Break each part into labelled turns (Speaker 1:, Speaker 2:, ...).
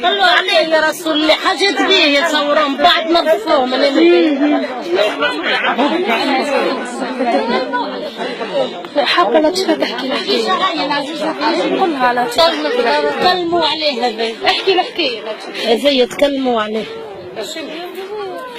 Speaker 1: خلوها عليه يا رسول الله، حاجات بيه يتصورون بعد نظفوهم.
Speaker 2: حابة لا تفتح كي قولها لا
Speaker 1: تكلموا عليه هذا،
Speaker 2: احكي الحكاية
Speaker 1: هذا تكلموا عليه.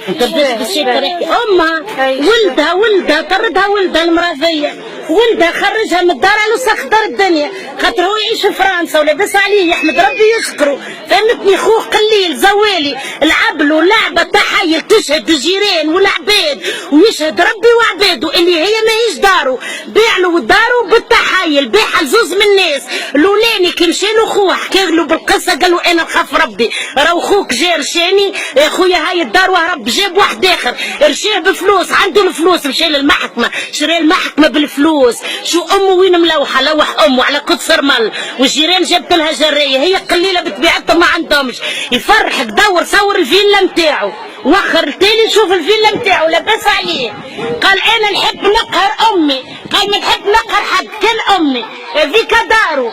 Speaker 1: انت بدات بالشكر يحكي امها ولدها طردها ولدها المرافيه، ولدها خرجها من الدار على وسخ دار الدنيا، خاطر هو يعيش في فرنسا ولاباس عليه يحمد ربي يشكره، فهمتني؟ خوه قليل زوالي لعب له لعبه تحيل تشهد الجيران والعباد ويشهد ربي وعباده اللي هي ماهيش دارو، بيع له دارو بالتحايل، بيعها لزوز من الناس. الاولاني كي مشى له خوه حكى له بالقصه قال له انا نخاف ربي، راهو خوك جا رشاني يا خويا هاي الدار وهرب، جاب واحد اخر رشاه بفلوس، عنده الفلوس مشى للمحكمه شرى المحكمه بالفلوس. شو امه وين ملوحه؟ لوح امه على قدس رمل، والجيران جابت لها جريه، هي قليله بطبيعتها ما عندهمش. يفرحك دور صور الفيلا نتاعو، وخر تاني شوف الفيلا نتاعو لاباس عليه. قال انا نحب نقهر امي، قال ما نحب نقهر حد كان امي، هذيك دارو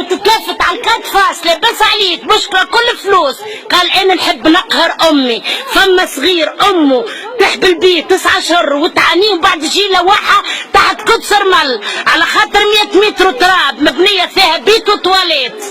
Speaker 1: تكافت على الكاد فاس لاباس عليك مشكله كل فلوس. قال انا نحب نقهر امي، فما صغير امه تحبل بيه 9 اشهر وتعانيه وبعد يجي لوحه تحت قدس رمل على خاطر 100 متر تراب مبنيه فيها بيت وتواليت.